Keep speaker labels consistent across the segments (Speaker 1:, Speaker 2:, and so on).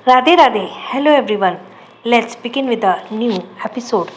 Speaker 1: Radhe Radhe. Hello everyone, let's begin with a new episode.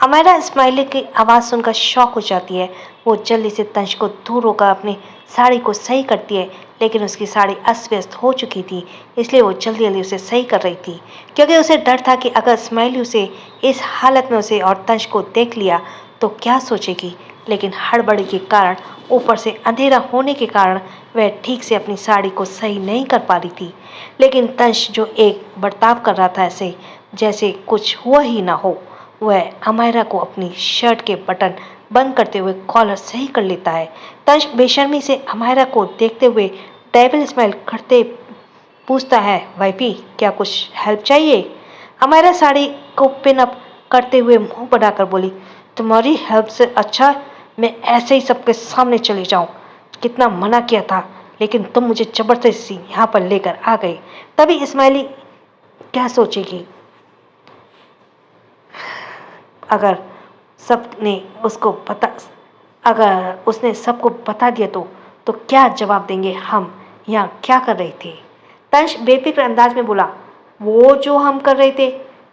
Speaker 1: Amaira smiley की आवाज़ सुनकर शॉक हो जाती है। वो जल्दी से तंश को दूर होकर अपनी साड़ी को सही करती है, लेकिन उसकी साड़ी अस्त व्यस्त हो चुकी थी, इसलिए वो जल्दी जल्दी उसे सही कर रही थी, क्योंकि उसे डर था कि अगर स्माइली उसे इस हालत में उसे और तंश को देख लिया तो क्या सोचेगी। लेकिन हड़बड़ी के कारण, ऊपर से अंधेरा होने के कारण, वह ठीक से अपनी साड़ी को सही नहीं कर पा रही थी। लेकिन तंश जो एक बर्ताव कर रहा था ऐसे जैसे कुछ हुआ ही ना हो। वह अमायरा को अपनी शर्ट के बटन बंद करते हुए कॉलर सही कर लेता है। तंश बेशर्मी से अमायरा को देखते हुए डेविल स्माइल करते पूछता है, वाइफी क्या कुछ हेल्प चाहिए? अमायरा साड़ी को पिन अप करते हुए मुंह बनाकर बोली, तुम्हारी हेल्प से अच्छा मैं ऐसे ही सबके सामने चले जाऊं। कितना मना किया था, लेकिन तुम मुझे जबरदस्ती यहाँ पर लेकर आ गए। तभी स्माइली क्या सोचेगी अगर सबने उसको पता अगर उसने सबको बता दिया तो क्या जवाब देंगे हम यहाँ क्या कर रहे थे? तंश बेफिक्र अंदाज में बोला, वो जो हम कर रहे थे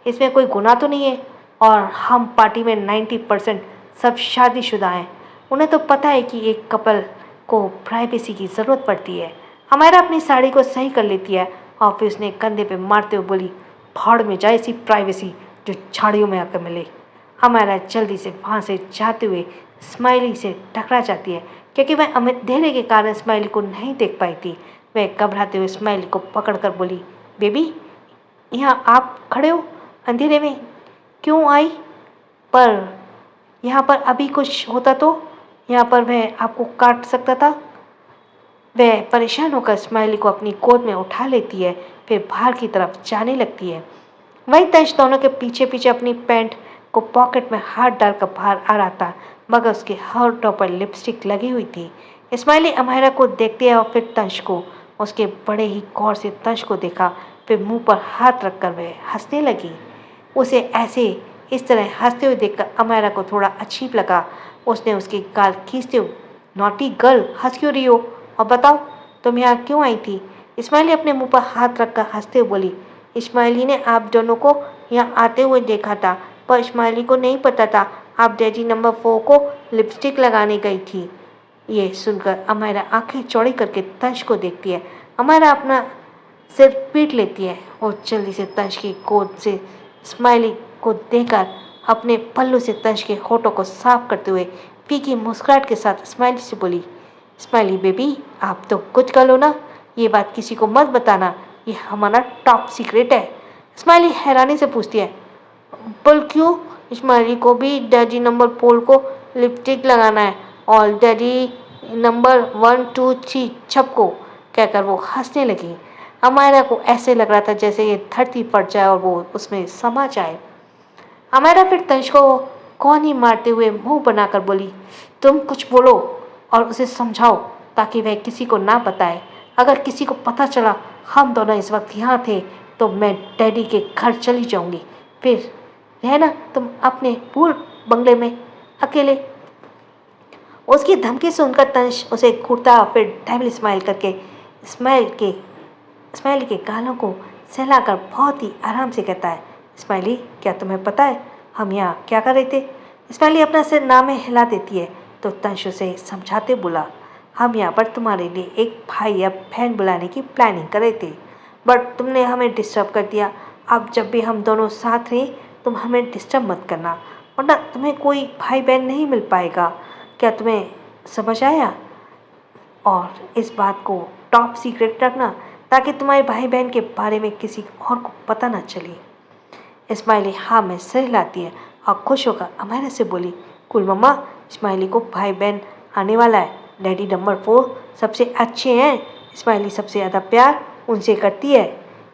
Speaker 1: इसमें कोई गुनाह तो नहीं है, और हम पार्टी में 90% सब शादीशुदा हैं। उन्हें तो पता है कि एक कपल को प्राइवेसी की ज़रूरत पड़ती है। हमारा अपनी साड़ी को सही कर लेती है और फिर उसने कंधे पे मारते हुए बोली, भाड़ में जाए ऐसी प्राइवेसी जो झाड़ियों में आकर मिले। हमारा जल्दी से वहाँ से जाते हुए स्माइली से टकरा जाती है, क्योंकि वह अंधेरे के कारण स्माइली को नहीं देख पाई थी। वह घबराते हुए स्माइली को पकड़कर बोली, बेबी यहाँ आप खड़े हो, अंधेरे में क्यों आई? पर यहाँ पर अभी कुछ होता तो यहाँ पर वह आपको काट सकता था। वह परेशान होकर स्माइली को अपनी गोद में उठा लेती है, फिर बाहर की तरफ जाने लगती है। वहीं तंश दोनों के पीछे पीछे अपनी पैंट को पॉकेट में हाथ डालकर बाहर आ रहा था, मगर उसके होठों पर लिपस्टिक लगी हुई थी। स्माइली अमायरा को देखती है और फिर तंश को। उसके बड़े ही गौर से तंश को देखा, फिर मुंह पर हाथ रखकर वह हंसने लगी। उसे ऐसे इस तरह हंसते हुए देखकर अमायरा को थोड़ा अजीब लगा। उसने उसकी गाल खींचते हुए, नॉटी गर्ल हंस क्यों रही हो, और बताओ तुम यहाँ क्यों आई थी? स्माइली अपने मुंह पर हाथ रखकर हंसते हुए बोली, स्माइली ने आप दोनों को यहाँ आते हुए देखा था, पर स्माइली को नहीं पता था आप डैडी नंबर 4 को लिपस्टिक लगाने गई थी। ये सुनकर अमायरा आंखें चौड़ी करके तंश को देखती है। अमायरा अपना सिर पीट लेती है और जल्दी से तंश की गोद से स्माइली को देकर अपने पल्लू से तंश के होठों को साफ करते हुए फीकी मुस्कुराहट के साथ स्माइली से बोली, स्माइली बेबी आप तो कुछ कर लो ना, ये बात किसी को मत बताना, ये हमारा टॉप सीक्रेट है। स्माइली हैरानी से पूछती है, पर क्यों? स्माइली को भी डैडी नंबर 4 को लिपस्टिक लगाना है और डैडी नंबर 1 2 3 सबको, कहकर वो हंसने लगी। अमायरा को ऐसे लग रहा था जैसे ये धरती फट जाए और वो उसमें समा जाए। अमायरा फिर तंश को कौन ही मारते हुए मुंह बनाकर बोली, तुम कुछ बोलो और उसे समझाओ ताकि वह किसी को ना बताए। अगर किसी को पता चला हम दोनों इस वक्त यहाँ थे तो मैं डैडी के घर चली जाऊंगी, फिर रहना तुम अपने पूल बंगले में अकेले। उसकी धमकी सुनकर तंश उसे घूरता और फिर डेविल स्माइल करके स्माइली के गालों को सहलाकर बहुत ही आराम से कहता है, स्माइली क्या तुम्हें पता है हम यहाँ क्या कर रहे थे? स्माइली अपना सिर ना में हिला देती है तो तंश उसे समझाते बोला, हम यहाँ पर तुम्हारे लिए एक भाई या बहन बुलाने की प्लानिंग कर रहे थे, बट तुमने हमें डिस्टर्ब कर दिया। अब जब भी हम दोनों साथ रहे तुम हमें डिस्टर्ब मत करना, वरना तुम्हें कोई भाई बहन नहीं मिल पाएगा। क्या तुम्हें समझ आया? और इस बात को टॉप सीक्रेट रखना ताकि तुम्हारे भाई बहन के बारे में किसी और को पता ना चले। स्माइली हाँ में सिर हिलाती है और खुश होकर अमायरा से बोली, कुल मम्मा स्माइली को भाई बहन आने वाला है, डैडी नंबर 4 सबसे अच्छे हैं, स्माइली सबसे ज़्यादा प्यार उनसे करती है।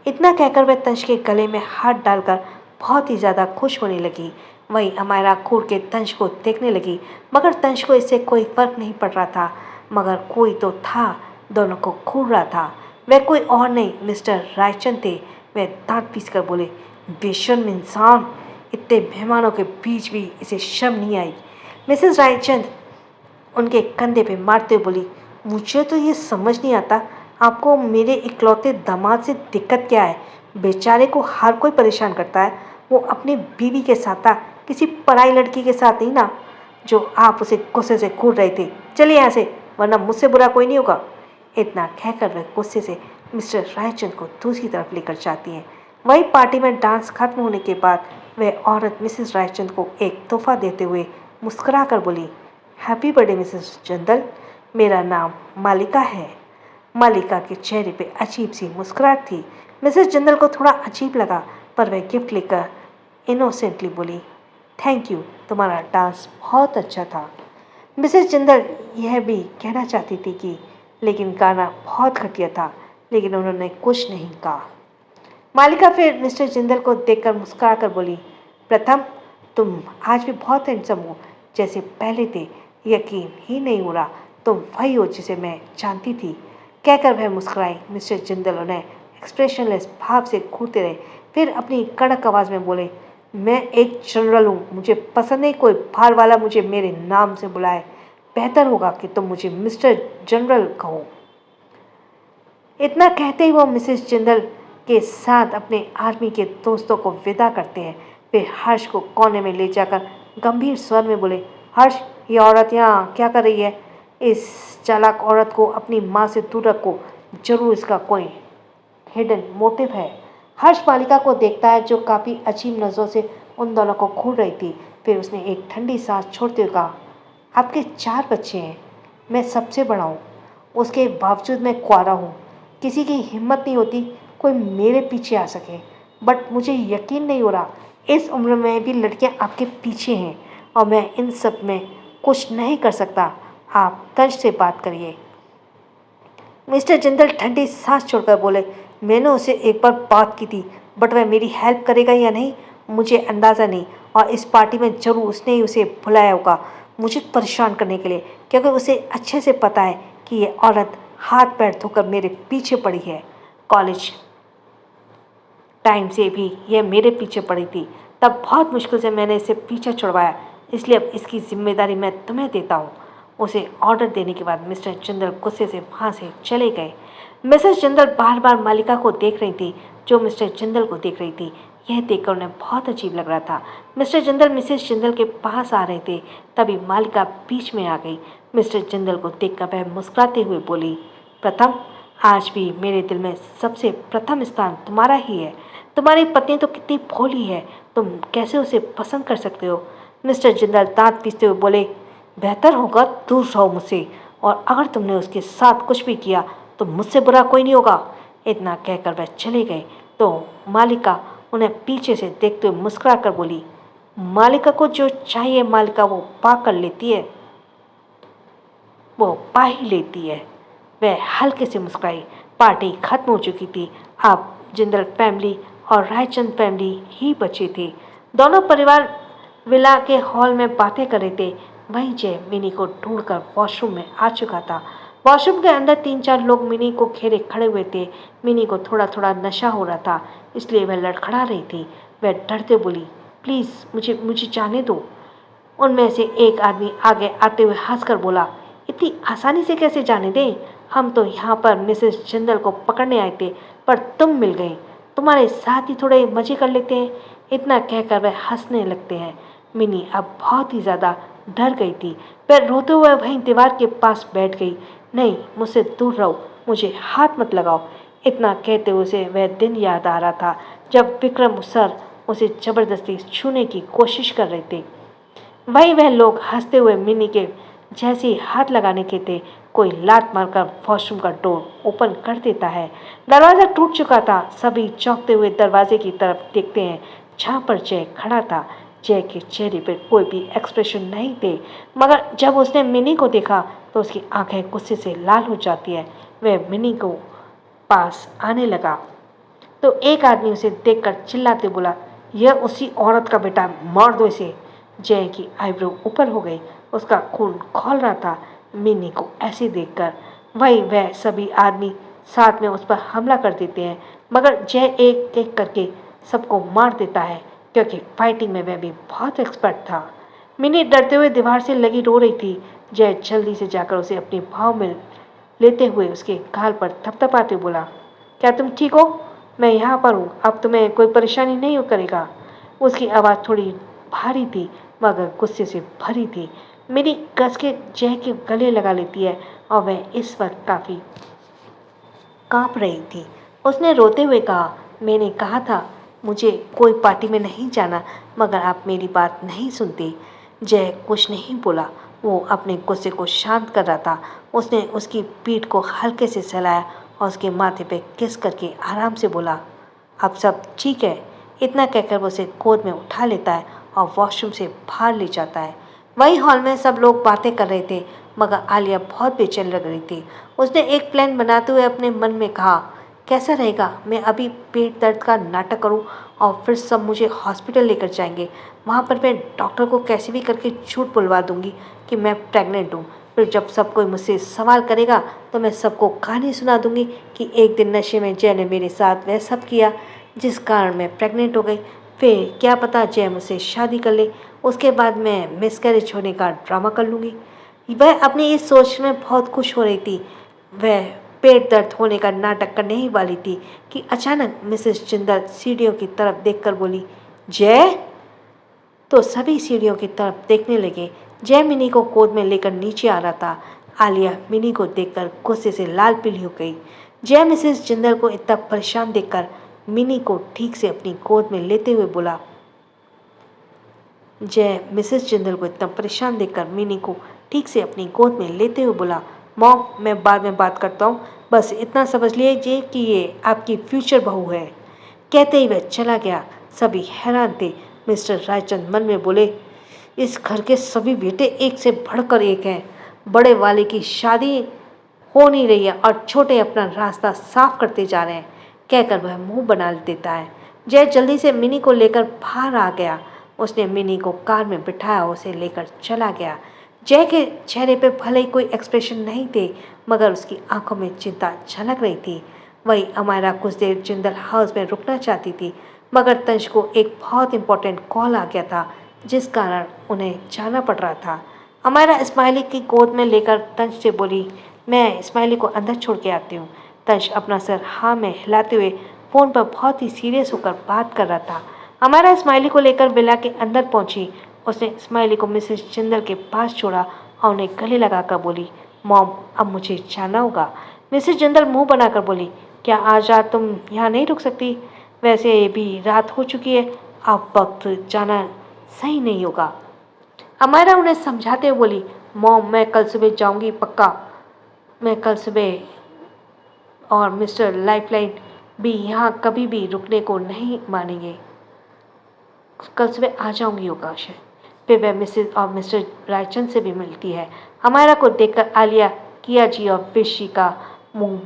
Speaker 1: इतना कहकर वह तंश के गले में हाथ डालकर बहुत ही ज़्यादा खुश होने लगी। वहीं अमायरा घूर के तंश को देखने लगी, मगर तंश को इससे कोई फर्क नहीं पड़ रहा था, मगर कोई तो था दोनों को घूर रहा था। वह कोई और नहीं मिस्टर रायचंद थे। वह दांत पीस कर बोले, बेशर्म इंसान, इतने मेहमानों के बीच भी इसे शर्म नहीं आई। मिसेस रायचंद उनके कंधे पे मारते हुए बोली, मुझे तो ये समझ नहीं आता आपको मेरे इकलौते दामाद से दिक्कत क्या है? बेचारे को हर कोई परेशान करता है, वो अपनी बीवी के साथ था, किसी पराई लड़की के साथ नहीं ना। जो आप उसे गुस्से से घूर रहे थे, चलिए यहाँ से, वरना मुझसे बुरा कोई नहीं होगा। इतना कहकर वह गुस्से से मिस्टर रायचंद को दूसरी तरफ लेकर जाती हैं। वही पार्टी में डांस खत्म होने के बाद वह औरत मिसेस रायचंद को एक तोहफा देते हुए मुस्कुरा कर बोली, हैप्पी बर्थडे मिसेस जंदल, मेरा नाम मालिका है। मालिका के चेहरे पे अजीब सी मुस्कुराहट थी। मिसेस जंदल को थोड़ा अजीब लगा, पर वह गिफ्ट लेकर इनोसेंटली बोली, थैंक यू, तुम्हारा डांस बहुत अच्छा था। मिसेस जिंदल यह भी कहना चाहती थी कि लेकिन गाना बहुत घटिया था, लेकिन उन्होंने कुछ नहीं कहा। मालिका फिर मिस्टर जिंदल को देखकर मुस्कुरा कर बोली, प्रथम, तुम आज भी बहुत हैंडसम हो, जैसे पहले थे, यकीन ही नहीं हो रहा तुम वही हो जिसे मैं जानती थी। कहकर वह मुस्कुराई। मिस्टर जिंदल उन्हें एक्सप्रेशनलेस भाव से घूरते रहे, फिर अपनी कड़क आवाज़ में बोले, मैं एक जनरल हूँ, मुझे पसंद नहीं कोई बाहर वाला मुझे मेरे नाम से बुलाए। बेहतर होगा कि तुम मुझे मिस्टर जनरल कहो। इतना कहते ही वो मिसेस जिंदल के साथ अपने आर्मी के दोस्तों को विदा करते हैं। फिर हर्ष को कोने में ले जाकर गंभीर स्वर में बोले, हर्ष, ये औरत यहाँ क्या कर रही है? इस चालाक औरत को अपनी माँ से दूर रखो, जरूर इसका कोई हिडन मोटिव है। हर्ष मालिका को देखता है, जो काफ़ी अजीब नज़रों से उन दोनों को घूर रही थी। फिर उसने एक ठंडी सांस छोड़ते हुए कहा, आपके 4 बच्चे हैं, मैं सबसे बड़ा हूँ, उसके बावजूद मैं कुंवारा हूँ। किसी की हिम्मत नहीं होती कोई मेरे पीछे आ सके, बट मुझे यकीन नहीं हो रहा इस उम्र में भी लड़कियाँ आपके पीछे हैं, और मैं इन सब में कुछ नहीं कर सकता। आप तंज से बात करिए। मिस्टर जिंदल ठंडी सांस छोड़कर बोले, मैंने उसे एक बार बात की थी, बट वह मेरी हेल्प करेगा या नहीं मुझे अंदाज़ा नहीं, और इस पार्टी में जरूर उसने ही उसे बुलाया होगा मुझे परेशान करने के लिए, क्योंकि उसे अच्छे से पता है कि ये औरत हाथ पैर धोकर मेरे पीछे पड़ी है। कॉलेज टाइम से भी यह मेरे पीछे पड़ी थी, तब बहुत मुश्किल से मैंने इसे पीछे छुड़वाया, इसलिए अब इसकी जिम्मेदारी मैं तुम्हें देता हूँ। उसे ऑर्डर देने के बाद मिस्टर जिंदल गुस्से से वहाँ से चले गए। मिसेस जिंदल बार बार मालिका को देख रही थी, जो मिस्टर जिंदल को देख रही थी। यह देखकर उन्हें बहुत अजीब लग रहा था। मिस्टर जिंदल मिसेस जिंदल के पास आ रहे थे, तभी मालिका बीच में आ गई। मिस्टर जिंदल को देखकर वह मुस्कुराते हुए बोली, प्रथम, आज भी मेरे दिल में सबसे प्रथम स्थान तुम्हारा ही है। तुम्हारी पत्नी तो कितनी भोली है, तुम कैसे उसे पसंद कर सकते हो? मिस्टर जिंदल दांत पीसते हुए बोले, बेहतर होगा दूर रहो मुझसे, और अगर तुमने उसके साथ कुछ भी किया तो मुझसे बुरा कोई नहीं होगा। इतना कहकर वह चले गए तो मालिका उन्हें पीछे से देखते हुए मुस्कुरा कर बोली, मालिका को जो चाहिए मालिका वो पा कर लेती है, वो पा ही लेती है। वह हल्के से मुस्कुराई। पार्टी खत्म हो चुकी थी। अब जिंदल फैमिली और रायचंद फैमिली ही बचे थे। दोनों परिवार विला के हॉल में बातें कर रहे थे। वहीं जय मिनी को ढूंढकर वॉशरूम में आ चुका था। वॉशरूम के अंदर 3-4 लोग मिनी को घेरे खड़े हुए थे। मिनी को थोड़ा थोड़ा नशा हो रहा था, इसलिए वह लड़खड़ा रही थी। वह डरते बोली, प्लीज़ मुझे मुझे जाने दो। उनमें से एक आदमी आगे आते हुए हंसकर बोला, इतनी आसानी से कैसे जाने दें? हम तो यहाँ पर मिसेस जिंदल को पकड़ने आए थे, पर तुम मिल गए। तुम्हारे साथ ही थोड़े मजे कर लेते हैं। इतना कहकर वह हंसने लगते हैं। मिनी अब बहुत ही ज़्यादा डर गई थी। वह रोते हुए वहीं दीवार के पास बैठ गई। नहीं, मुझसे दूर रहो, मुझे हाथ मत लगाओ। इतना कहते हुए उसे वह दिन याद आ रहा था जब विक्रम सर उसे ज़बरदस्ती छूने की कोशिश कर रहे थे। वहीं वह लोग हंसते हुए मिनी के जैसे ही हाथ लगाने के थे, कोई लात मारकर वॉशरूम का डोर ओपन कर देता है। दरवाज़ा टूट चुका था। सभी चौंकते हुए दरवाजे की तरफ देखते हैं, जहाँ पर जय खड़ा था। जय के चेहरे पर कोई भी एक्सप्रेशन नहीं थे, मगर जब उसने मिनी को देखा तो उसकी आंखें गुस्से से लाल हो जाती है। वह मिनी को पास आने लगा तो एक आदमी उसे देखकर चिल्लाते बोला, यह उसी औरत का बेटा, मार दो इसे। जय की आईब्रो ऊपर हो गई, उसका खून खौल रहा था। मिनी को ऐसे देखकर वही वह सभी आदमी साथ में उस पर हमला कर देते हैं, मगर जय एक एक करके सबको मार देता है, क्योंकि फाइटिंग में वह भी बहुत एक्सपर्ट था। मिनी डरते हुए दीवार से लगी रो रही थी। जय जल्दी से जाकर उसे अपने भाव में लेते हुए उसके गाल पर थपथपाते बोला, क्या तुम ठीक हो? मैं यहाँ पर हूँ, अब तुम्हें कोई परेशानी नहीं हो करेगा। उसकी आवाज़ थोड़ी भारी थी मगर गुस्से से भरी थी। मेरी कस के जय के गले लगा लेती है और वह इस वक्त काफ़ी कांप रही थी। उसने रोते हुए कहा, मैंने कहा था मुझे कोई पार्टी में नहीं जाना, मगर आप मेरी बात नहीं सुनते। जय कुछ नहीं बोला, वो अपने गुस्से को शांत कर रहा था। उसने उसकी पीठ को हल्के से सहलाया और उसके माथे पे किस करके आराम से बोला, अब सब ठीक है। इतना कहकर वो उसे गोद में उठा लेता है और वॉशरूम से बाहर ले जाता है। वही हॉल में सब लोग बातें कर रहे थे मगर आलिया बहुत बेचैन लग रही थी। उसने एक प्लान बनाते हुए अपने मन में कहा, कैसा रहेगा मैं अभी पेट दर्द का नाटक करूं और फिर सब मुझे हॉस्पिटल लेकर जाएंगे। वहां पर मैं डॉक्टर को कैसे भी करके झूठ बुलवा दूंगी कि मैं प्रेग्नेंट हूँ। फिर जब सब कोई मुझसे सवाल करेगा तो मैं सबको कहानी सुना दूंगी कि एक दिन नशे में जय ने मेरे साथ वह सब किया जिस कारण मैं प्रेग्नेंट हो गई। फिर क्या पता जय मुझसे शादी कर ले, उसके बाद मैं मिसकैरेज होने का ड्रामा कर लूँगी। वह अपनी इस सोच में बहुत खुश हो रही थी। वह पेट दर्द होने का नाटक करने ही वाली थी कि अचानक मिसेस जिंदल सीढ़ियों की तरफ देखकर बोली, जय। तो सभी सीढ़ियों की तरफ देखने लगे। जय मिनी को गोद में लेकर नीचे आ रहा था। आलिया मिनी को देखकर गुस्से से लाल पीली हो गई। जय मिसेस जिंदल को इतना परेशान देखकर मिनी को ठीक से अपनी गोद में लेते हुए बोला, जय मिसेस जिंदल को इतना परेशान देखकर मिनी को ठीक से अपनी गोद में लेते हुए बोला, मॉम मैं बाद में बात करता हूँ, बस इतना समझ लीजिए कि ये आपकी फ्यूचर बहू है। कहते ही वह चला गया। सभी हैरान थे। मिस्टर रायचंद मन में बोले, इस घर के सभी बेटे एक से बढ़कर एक हैं। बड़े वाले की शादी हो नहीं रही है और छोटे अपना रास्ता साफ करते जा रहे हैं। कहकर वह मुंह बना देता है। जय जल्दी से मिनी को लेकर बाहर आ गया। उसने मिनी को कार में बिठाया, उसे लेकर चला गया। जय के चेहरे पे भले ही कोई एक्सप्रेशन नहीं थे मगर उसकी आंखों में चिंता झलक रही थी। वही अमायरा कुछ देर जिंदल हाउस में रुकना चाहती थी मगर तंश को एक बहुत इंपॉर्टेंट कॉल आ गया था जिस कारण उन्हें जाना पड़ रहा था। अमायरा स्माइली की गोद में लेकर तंश से बोली, मैं स्माइली को अंदर छोड़ के आती हूँ। तंश अपना सर हाँ में हिलाते हुए फ़ोन पर बहुत ही सीरियस होकर बात कर रहा था। अमायरा स्माइली को लेकर विला के अंदर पहुंची। उसने स्माइली को मिसेस जिंदल के पास छोड़ा और उन्हें गले लगाकर बोली, मॉम अब मुझे जाना होगा। मिसेस जिंदल मुंह बनाकर बोली, क्या आज रात तुम यहाँ नहीं रुक सकती? वैसे भी रात हो चुकी है, अब वक्त जाना सही नहीं होगा। अमायरा उन्हें समझाते हुए बोली, मॉम मैं कल सुबह जाऊंगी पक्का। मैं कल सुबह और मिस्टर लाइफलाइन भी यहाँ कभी भी रुकने को नहीं मानेंगे। कल सुबह आ जाऊंगी अवकाश है। फिर वह मिसेज और मिस्टर रायचंद से भी मिलती है। अमायरा को देखकर आलिया, किया जी और विशी का मुंह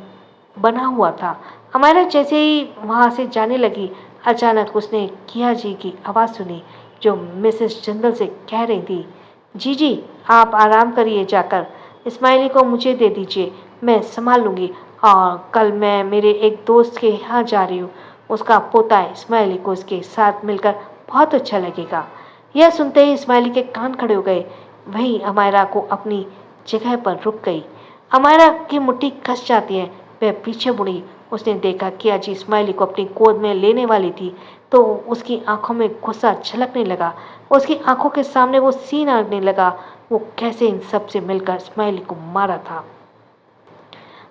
Speaker 1: बना हुआ था। अमायरा जैसे ही वहाँ से जाने लगी अचानक उसने किया जी की आवाज़ सुनी जो मिसेस जिंदल से कह रही थी, जी जी आप आराम करिए, जाकर इस्माइली को मुझे दे दीजिए, मैं संभाल लूँगी और कल मैं मेरे एक दोस्त के यहाँ जा रही हूँ। उसका पोता इस्माइली को उसके साथ मिलकर बहुत अच्छा लगेगा। यह सुनते ही इस्माइली के कान खड़े हो गए। वहीं अमायरा को अपनी जगह पर रुक गई। अमायरा की मुट्ठी कस जाती है। वह पीछे मुड़ी। उसने देखा कि अजी इस्माइली को अपनी गोद में लेने वाली थी तो उसकी आंखों में गुस्सा झलकने लगा। उसकी आंखों के सामने वो सीन आने लगा, वो कैसे इन सब से मिलकर इस्माइली को मारा था।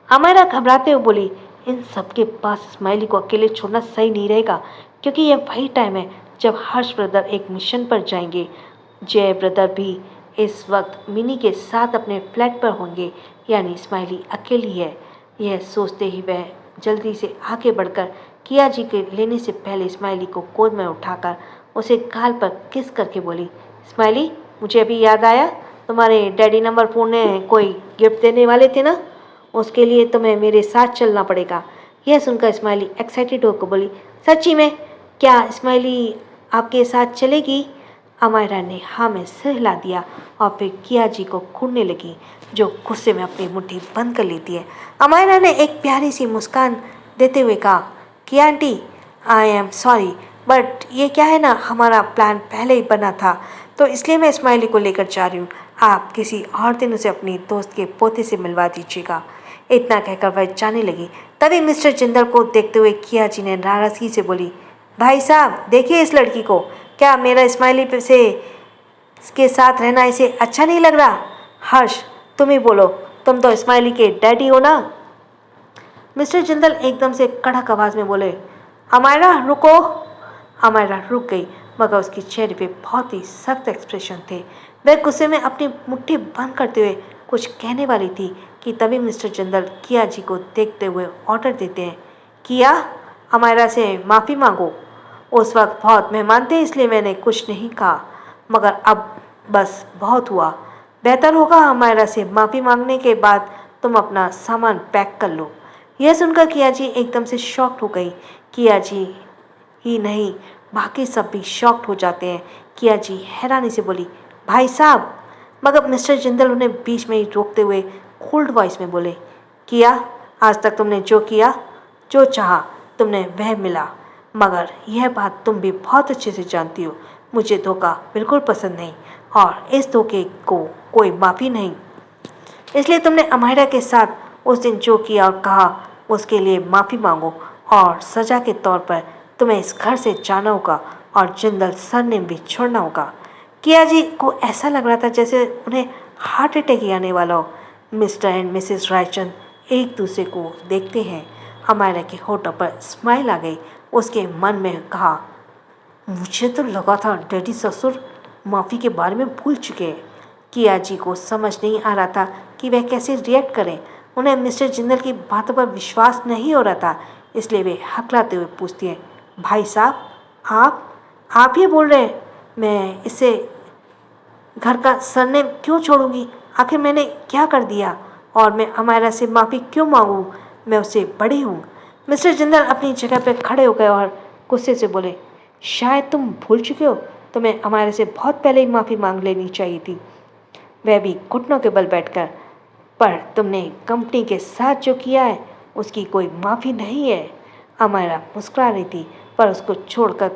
Speaker 1: अमायरा घबराते हुए बोली, इन सब के पास इस्माइली को अकेले छोड़ना सही नहीं रहेगा क्योंकि यह वही टाइम है जब हर्ष ब्रदर एक मिशन पर जाएंगे। जय ब्रदर भी इस वक्त मिनी के साथ अपने फ्लैट पर होंगे, यानी इस्माइली अकेली है। यह सोचते ही वह जल्दी से आगे बढ़कर किया जी के लेने से पहले इस्माइली को गोद में उठाकर उसे गाल पर किस करके बोली, इस्माइली मुझे अभी याद आया, तुम्हारे डैडी नंबर 4 ने कोई गिफ्ट देने वाले थे ना, उसके लिए तुम्हें मेरे साथ चलना पड़ेगा। यह सुनकर इस्माइली एक्साइटेड होकर बोली, सच्ची में? क्या इस्माइली आपके साथ चलेगी? अमायरा ने हाँ में सिर हिला दिया और फिर किया जी को घूरने लगी जो गुस्से में अपनी मुट्ठी बंद कर लेती है। अमायरा ने एक प्यारी सी मुस्कान देते हुए कहा, किया aunty I am sorry but ये क्या है ना, हमारा प्लान पहले ही बना था तो इसलिए मैं इस्माइली को लेकर जा रही हूँ। आप किसी और दिन उसे अपनी दोस्त के पोते से मिलवा दीजिएगा। इतना कहकर वह जाने लगी। तभी मिस्टर जिंदल को देखते हुए किया जी ने नाराजगी से बोली, भाई साहब देखिए इस लड़की को, क्या मेरा स्माइली पे से के साथ रहना इसे अच्छा नहीं लग रहा? हर्ष तुम ही बोलो, तुम तो स्माइली के डैडी हो ना? मिस्टर जिंदल एकदम से कड़क आवाज में बोले, अमायरा रुको। अमायरा रुक गई, मगर उसके चेहरे पे बहुत ही सख्त एक्सप्रेशन थे। वह गुस्से में अपनी मुट्ठी बंद करते हुए कुछ कहने वाली थी कि तभी मिस्टर जिंदल किया जी को देखते हुए ऑर्डर देते हैं, किया अमायरा से माफ़ी मांगो। उस वक्त बहुत मेहमान थे इसलिए मैंने कुछ नहीं कहा, मगर अब बस बहुत हुआ। बेहतर होगा अमायरा से माफ़ी मांगने के बाद तुम अपना सामान पैक कर लो। यह सुनकर किया जी एकदम से शॉक्ड हो गई। किया जी ही नहीं, बाकी सब भी शॉक्ड हो जाते हैं। किया जी हैरानी से बोली, भाई साहब। मगर मिस्टर जिंदल उन्हें बीच में ही रोकते हुए कोल्ड वॉइस में बोले, किया आज तक तुमने जो किया, जो चाहा तुमने वह मिला, मगर यह बात तुम भी बहुत अच्छे से जानती हो, मुझे धोखा बिल्कुल पसंद नहीं और इस धोखे को कोई माफ़ी नहीं। इसलिए तुमने अमायरा के साथ उस दिन जो किया और कहा उसके लिए माफ़ी मांगो और सज़ा के तौर पर तुम्हें इस घर से जाना होगा और जिंदल सरनेम भी छोड़ना होगा। किया जी को ऐसा लग रहा था जैसे उन्हें हार्ट अटैक ही आने वाला हो। मिस्टर एंड मिसेस रायचंद एक दूसरे को देखते हैं। अमायरा के होठों पर स्माइल आ गई। उसके मन में कहा, मुझे तो लगा था डैडी ससुर माफ़ी के बारे में भूल चुके हैं। किया जी को समझ नहीं आ रहा था कि वह कैसे रिएक्ट करें। उन्हें मिस्टर जिंदल की बातों पर विश्वास नहीं हो रहा था, इसलिए वे हकलाते हुए पूछती हैं, भाई साहब आप ही बोल रहे हैं मैं इसे घर का सरनेम क्यों छोड़ूंगी? आखिर मैंने क्या कर दिया और मैं अमायरा से माफ़ी क्यों मांगूं? मैं उससे बड़ी हूँ। मिस्टर जिंदल अपनी जगह पर खड़े हो गए और गुस्से से बोले, शायद तुम भूल चुके हो, तुम्हें अमायरा से बहुत पहले ही माफ़ी मांग लेनी चाहिए थी, वह भी घुटनों के बल बैठकर। पर तुमने कंपनी के साथ जो किया है उसकी कोई माफ़ी नहीं है। अमायरा मुस्कुरा रही थी, पर उसको छोड़कर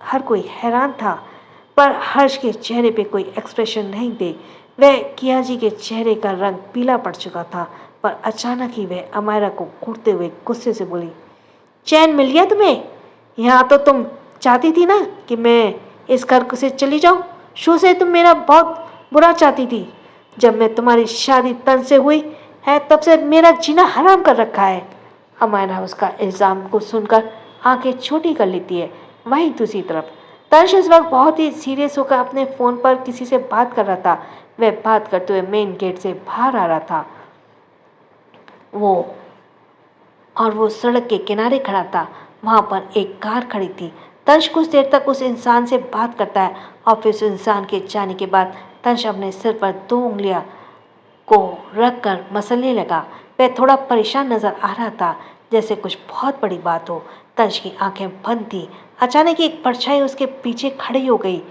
Speaker 1: हर कोई हैरान था, पर हर्ष के चेहरे पे कोई एक्सप्रेशन नहीं थे। वह किया जी के चेहरे का रंग पीला पड़ चुका था, पर अचानक ही वह अमायरा को घूरते हुए गुस्से से बोली, चैन मिल गया तुम्हें? यहाँ तो तुम चाहती थी ना कि मैं इस घर से चली जाऊँ। शुरू से तुम मेरा बहुत बुरा चाहती थी। जब मैं तुम्हारी शादी तन से हुई है तब से मेरा जीना हराम कर रखा है। अमायरा उसका इल्ज़ाम को सुनकर आंखें छोटी कर लेती है। वहीं दूसरी तरफ तर्श इस वक्त बहुत ही सीरियस होकर अपने फ़ोन पर किसी से बात कर रहा था। वह बात करते हुए मेन गेट से बाहर आ रहा था। वो सड़क के किनारे खड़ा था। वहाँ पर एक कार खड़ी थी। तंश कुछ देर तक उस इंसान से बात करता है और फिर उस इंसान के जाने के बाद तंश अपने सिर पर 2 उंगलियां को रखकर मसलने लगा। वह थोड़ा परेशान नजर आ रहा था, जैसे कुछ बहुत बड़ी बात हो। तंश की आंखें बंद थी। अचानक एक परछाई उसके पीछे खड़ी हो गई।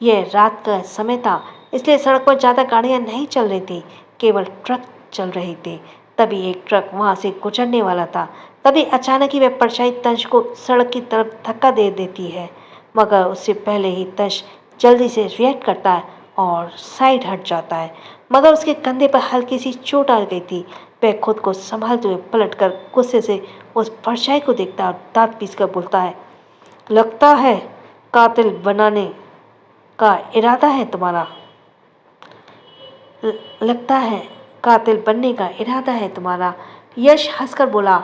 Speaker 1: यह रात का समय था, इसलिए सड़क पर ज़्यादा गाड़ियाँ नहीं चल रही थी, केवल ट्रक चल रहे थे। तभी एक ट्रक वहाँ से गुजरने वाला था। तभी अचानक ही वह परछाई तंश को सड़क की तरफ धक्का दे देती है, मगर उससे पहले ही तंश जल्दी से रिएक्ट करता है और साइड हट जाता है, मगर उसके कंधे पर हल्की सी चोट आ गई थी। वह खुद को संभालते हुए पलटकर गुस्से से उस परछाई को देखता है और दांत पीसकर बोलता है, लगता है कातिल बनाने का इरादा है तुम्हारा। लगता है कातिल बनने का इरादा है तुम्हारा। यश हंसकर बोला,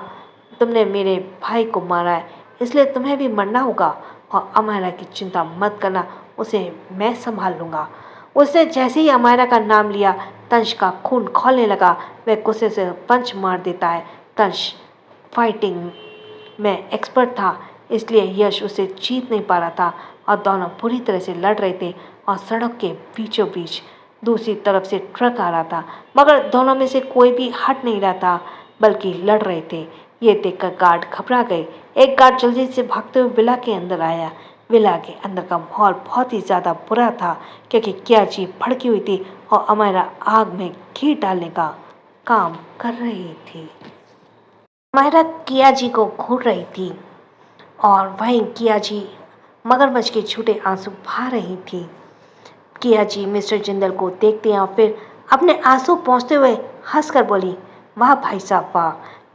Speaker 1: तुमने मेरे भाई को मारा है, इसलिए तुम्हें भी मरना होगा और अमायरा की चिंता मत करना, उसे मैं संभाल लूँगा। उसने जैसे ही अमायरा का नाम लिया, तंश का खून खौलने लगा। वह गुस्से से पंच मार देता है। तंश फाइटिंग में एक्सपर्ट था, इसलिए यश उसे जीत नहीं पा रहा था और दोनों पूरी तरह से लड़ रहे थे और सड़क के बीचों बीच दूसरी तरफ से ट्रक आ रहा था, मगर दोनों में से कोई भी हट नहीं रहा था, बल्कि लड़ रहे थे। ये देखकर गार्ड घबरा गए। एक गार्ड जल्दी से भागते हुए विला के अंदर आया। विला के अंदर का माहौल बहुत ही ज़्यादा बुरा था, क्योंकि कियाची भड़की हुई थी और अमायरा आग में घी डालने का काम कर रही थी। अमायरा कियाजी को घूर रही थी और वहीं कियाजी मगरमच्छ के छोटे आंसू बहा रही थी। कियाजी मिस्टर जिंदल को देखते हैं और फिर अपने आंसू पोंछते हुए हंसकर बोली, वाह भाई साहब वाह,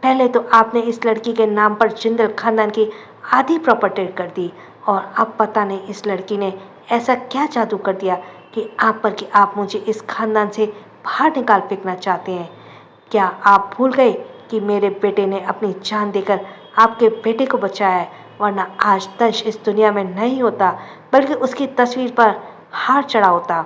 Speaker 1: पहले तो आपने इस लड़की के नाम पर जिंदल खानदान की आधी प्रॉपर्टी कर दी और अब पता नहीं इस लड़की ने ऐसा क्या जादू कर दिया कि आप मुझे इस खानदान से बाहर निकाल फेंकना चाहते हैं। क्या आप भूल गए कि मेरे बेटे ने अपनी जान देकर आपके बेटे को बचाया है, वरना आज तंश इस दुनिया में नहीं होता बल्कि उसकी तस्वीर पर हार चढ़ा होता।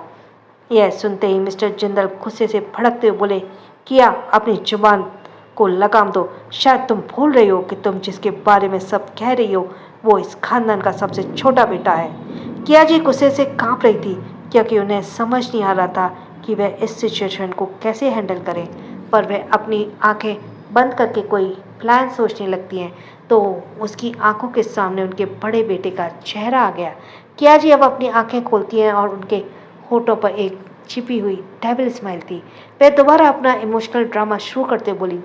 Speaker 1: यह सुनते ही मिस्टर जिंदल गुस्से से भड़कते हुए बोले, किया अपनी जुबान को लगाम दो। शायद तुम भूल रही हो कि तुम जिसके बारे में सब कह रही हो वो इस खानदान का सबसे छोटा बेटा है। किया जी गुस्से से कांप रही थी क्योंकि उन्हें समझ नहीं आ रहा था कि वह इस सिचुएशन को कैसे हैंडल करें, पर वह अपनी आंखें बंद करके कोई प्लान सोचने लगती हैं तो उसकी आंखों के सामने उनके बड़े बेटे का चेहरा आ गया। किया जी अब अपनी आंखें खोलती हैं और उनके होठों पर एक छिपी हुई डेविल स्माइल थी। वह दोबारा अपना इमोशनल ड्रामा शुरू करते बोली,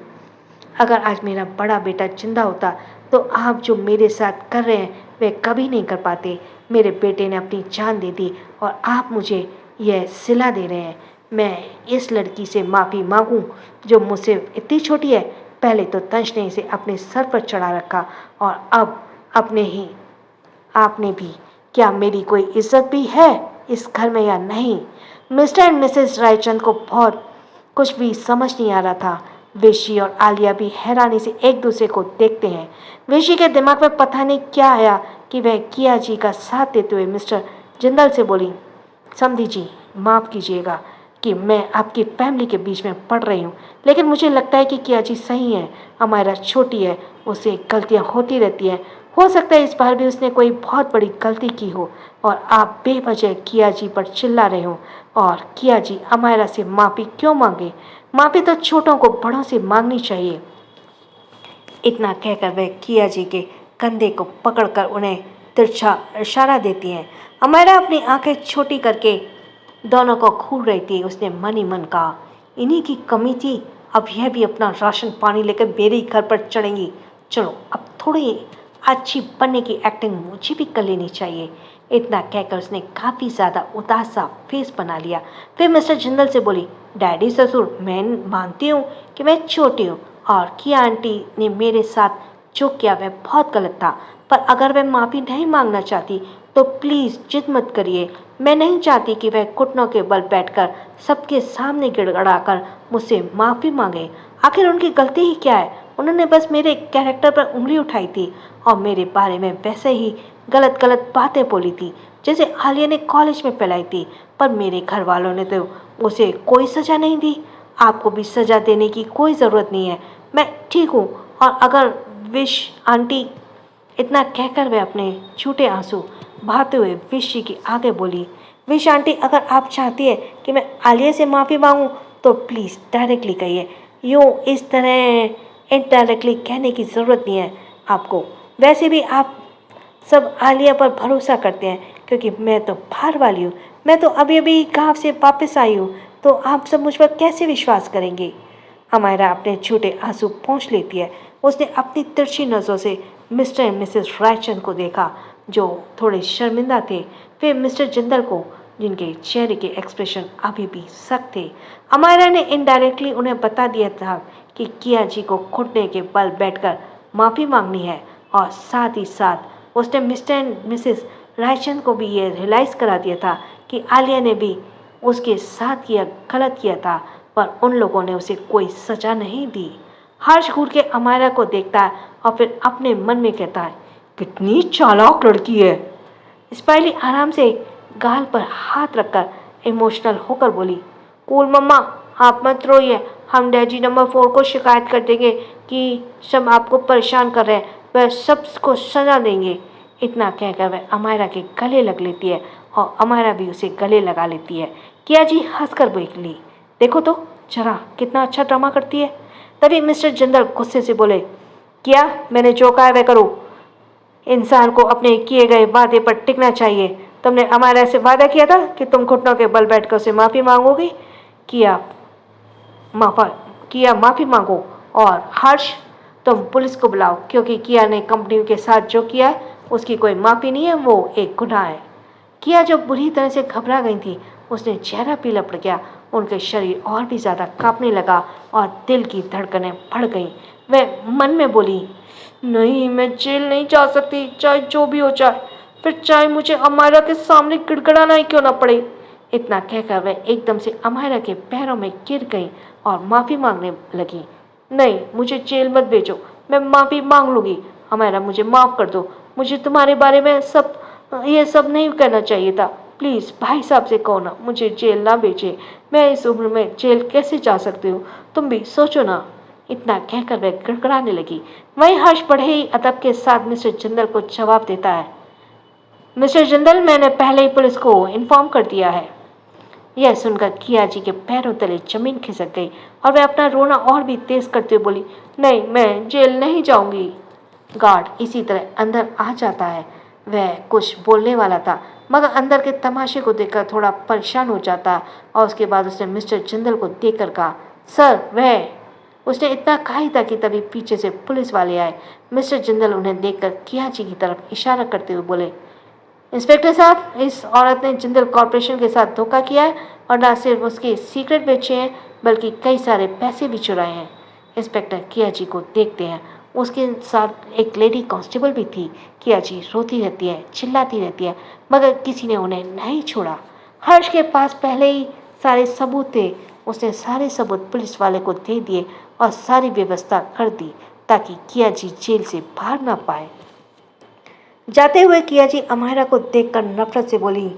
Speaker 1: अगर आज मेरा बड़ा बेटा जिंदा होता तो आप जो मेरे साथ कर रहे हैं वे कभी नहीं कर पाते। मेरे बेटे ने अपनी जान दे दी और आप मुझे यह सिला दे रहे हैं। मैं इस लड़की से माफ़ी मांगूं जो मुझसे इतनी छोटी है। पहले तो तंश ने इसे अपने सर पर चढ़ा रखा और अब अपने ही आपने भी। क्या मेरी कोई इज्जत भी है इस घर में या नहीं? मिस्टर एंड मिसेस रायचंद को बहुत कुछ भी समझ नहीं आ रहा था। विशी और आलिया भी हैरानी से एक दूसरे को देखते हैं। विशी के दिमाग में पता नहीं क्या आया कि वह किया जी का साथ देते हुए मिस्टर जिंदल से बोली, समधी जी माफ़ कीजिएगा कि मैं आपकी फैमिली के बीच में पड़ रही हूँ, लेकिन मुझे लगता है कि किया जी सही है। हमारा छोटी है, उससे गलतियाँ होती रहती हैं। हो सकता है इस बार भी उसने कोई बहुत बड़ी गलती की हो और आप बेवजह किया जी पर चिल्ला रहे हो। और किया जी अमायरा से माफ़ी क्यों मांगे? माफ़ी तो छोटों को बड़ों से मांगनी चाहिए। इतना कहकर वह किया जी के कंधे को पकड़कर उन्हें तिरछा इशारा देती हैं। अमायरा अपनी आंखें छोटी करके दोनों को घूर रही थी। उसने मन ही मन कहा, इन्हीं की कमी थी, अब यह भी अपना राशन पानी लेकर मेरे ही घर पर चढ़ेंगी। चलो अब थोड़ी अच्छी बनने की एक्टिंग मुझे भी कर लेनी चाहिए। इतना कहकर उसने काफ़ी ज़्यादा उदास सा फेस बना लिया। फिर मिस्टर जिंदल से बोली, डैडी ससुर मैं मानती हूँ कि मैं छोटी हूँ और किया आंटी ने मेरे साथ जो किया वह बहुत गलत था, पर अगर वह माफ़ी नहीं मांगना चाहती तो प्लीज़ जिद मत करिए। मैं नहीं चाहती कि वह घुटनों के बल बैठकर सबके सामने गिड़गड़ाकर मुझसे माफ़ी मांगे। आखिर उनकी गलती ही क्या है? उन्होंने बस मेरे कैरेक्टर पर उंगली उठाई थी और मेरे बारे में वैसे ही गलत गलत बातें बोली थी जैसे आलिया ने कॉलेज में फैलाई थी, पर मेरे घर वालों ने तो उसे कोई सज़ा नहीं दी। आपको भी सज़ा देने की कोई ज़रूरत नहीं है, मैं ठीक हूँ। और अगर विश आंटी, इतना कहकर वह अपने झूठे आंसू बहाते हुए विश जी की आगे बोली, विश आंटी अगर आप चाहती है कि मैं आलिया से माफ़ी मांगूं तो प्लीज़ डायरेक्टली कहिए। यूँ इस तरह इनडायरेक्टली कहने की ज़रूरत नहीं है आपको। वैसे भी आप सब आलिया पर भरोसा करते हैं क्योंकि मैं तो बाहर वाली हूँ। मैं तो अभी अभी गांव से वापस आई हूँ, तो आप सब मुझ पर कैसे विश्वास करेंगे? अमायरा अपने झूठे आंसू पोंछ लेती है। उसने अपनी तिरछी नज़रों से मिस्टर एंड मिसेस रायचंद को देखा जो थोड़े शर्मिंदा थे, फिर मिस्टर जिंदल को जिनके चेहरे के एक्सप्रेशन अभी भी सख्त थे। अमायरा ने इनडायरेक्टली उन्हें बता दिया था कि किया जी को घुटने के बल बैठकर माफ़ी मांगनी है और साथ ही साथ उसने मिस्टर एंड मिसेस रायचंद को भी ये रियलाइज़ करा दिया था कि आलिया ने भी उसके साथ यह गलत किया था, पर उन लोगों ने उसे कोई सज़ा नहीं दी। हर्ष घूर के अमायरा को देखता है और फिर अपने मन में कहता है, कितनी चालाक लड़की है। स्माइली आराम से गाल पर हाथ रखकर इमोशनल होकर बोली, कूल मम्मा आप मत रोइए, हम डैडी नंबर 4 को शिकायत कर देंगे कि सब आपको परेशान कर रहे हैं, वह सबको सजा देंगे। इतना कहकर वह अमायरा के गले लग लेती है और अमायरा भी उसे गले लगा लेती है। किया जी हंसकर बोली, देखो तो जरा कितना अच्छा ड्रामा करती है। तभी मिस्टर जिंदल गुस्से से बोले, किया मैंने जो कहा वह करो। इंसान को अपने किए गए वादे पर टिकना चाहिए। तुमने अमायरा से वादा किया था कि तुम घुटनों के बल बैठकर उसे माफ़ी मांगोगी। किया माफ़ी मांगो और हर्ष तुम पुलिस को बुलाओ क्योंकि किया ने कंपनी के साथ जो किया है उसकी कोई माफ़ी नहीं है, वो एक गुनाह है। किया जो बुरी तरह से घबरा गई थी उसने चेहरा पीला पड़ गया। उनके शरीर और भी ज़्यादा कांपने लगा और दिल की धड़कनें बढ़ गईं। वह मन में बोली, नहीं, मैं जेल नहीं जा सकती, चाहे जो भी हो जाए, फिर चाहे मुझे अमायरा के सामने गिड़गिड़ाना ही क्यों ना पड़े। इतना कहकर वह एकदम से अमायरा के पैरों में गिर गई और माफ़ी मांगने लगी। नहीं, मुझे जेल मत भेजो, मैं माफ़ी मांग लूँगी। अमायरा, मुझे माफ़ कर दो, मुझे तुम्हारे बारे में ये सब नहीं करना चाहिए था। प्लीज़ भाई साहब से कहो ना, मुझे जेल ना भेजे। मैं इस उम्र में जेल कैसे जा सकती हूँ, तुम भी सोचो ना। इतना कहकर वह गड़गड़ाने लगी। वहीं हर्ष बड़े ही अदब के साथ मिस्टर जिंदल को जवाब देता है, मिस्टर जिंदल, मैंने पहले ही पुलिस को इन्फॉर्म कर दिया है। यह सुनकर किया जी के पैरों तले जमीन खिसक गई और वह अपना रोना और भी तेज करते हुए बोली, नहीं, मैं जेल नहीं जाऊंगी। गार्ड इसी तरह अंदर आ जाता है। वह कुछ बोलने वाला था, मगर अंदर के तमाशे को देखकर थोड़ा परेशान हो जाता और उसके बाद उसने मिस्टर जिंदल को देखकर कहा, सर, वह। उसने इतना कहा ही था कि तभी पीछे से पुलिस वाले आए। मिस्टर जिंदल उन्हें देखकर किया जी की तरफ इशारा करते हुए बोले, इंस्पेक्टर साहब, इस औरत ने जिंदल कॉरपोरेशन के साथ धोखा किया है और न सिर्फ उसके सीक्रेट बेचे हैं, बल्कि कई सारे पैसे भी चुराए हैं। इंस्पेक्टर किया जी को देखते हैं। उसके साथ एक लेडी कांस्टेबल भी थी। किया जी रोती रहती है, चिल्लाती रहती है, मगर किसी ने उन्हें नहीं छोड़ा। हर्ष के पास पहले ही सारे सबूत थे। उसने सारे सबूत पुलिस वाले को दे दिए और सारी व्यवस्था कर दी ताकि किया जी जेल से बाहर ना पाए। जाते हुए किया जी अमायरा को देखकर नफरत से बोली,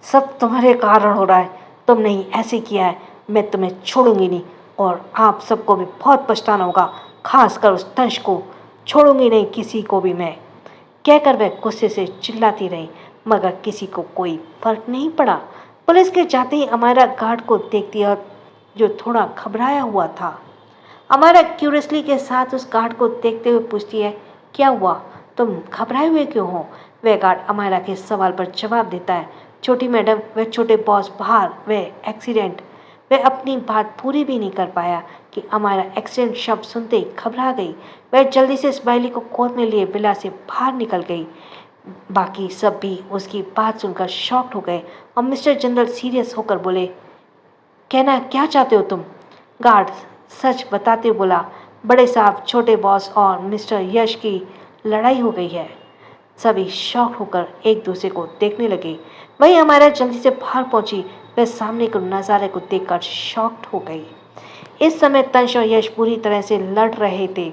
Speaker 1: सब तुम्हारे कारण हो रहा है, तुमने ही ऐसे किया है, मैं तुम्हें छोड़ूंगी नहीं और आप सबको भी बहुत पछताना होगा, खासकर उस तंश को, छोड़ूंगी नहीं किसी को भी मैं। कहकर वह गुस्से से चिल्लाती रही, मगर किसी को कोई फर्क नहीं पड़ा। पुलिस के जाते ही अमायरा गार्ड को देखती और जो थोड़ा घबराया हुआ था। अमायरा क्यूरियसली के साथ उस गार्ड को देखते हुए पूछती है, क्या हुआ, तुम घबराए हुए क्यों हो। वह गार्ड अमायरा के सवाल पर जवाब देता है, छोटी मैडम, वह छोटे बॉस बाहर, वह एक्सीडेंट। वह अपनी बात पूरी भी नहीं कर पाया कि अमायरा एक्सीडेंट शब्द सुनते ही घबरा गई। वह जल्दी से स्माइली को गोद में लिए विला से बाहर निकल गई। बाकी सब भी उसकी बात सुनकर शॉक्ड हो गए और मिस्टर जिंदल सीरियस होकर बोले, कहना क्या चाहते हो तुम। गार्ड सच बताते हुए बोला, बड़े साहब, छोटे बॉस और मिस्टर यश की लड़ाई हो गई है। सभी शॉक होकर एक दूसरे को देखने लगे। वहीं हमारा जल्दी से बाहर पहुंची। वह सामने के नज़ारे को देखकर शॉक्ड हो गई। इस समय तंश और यश पूरी तरह से लड़ रहे थे।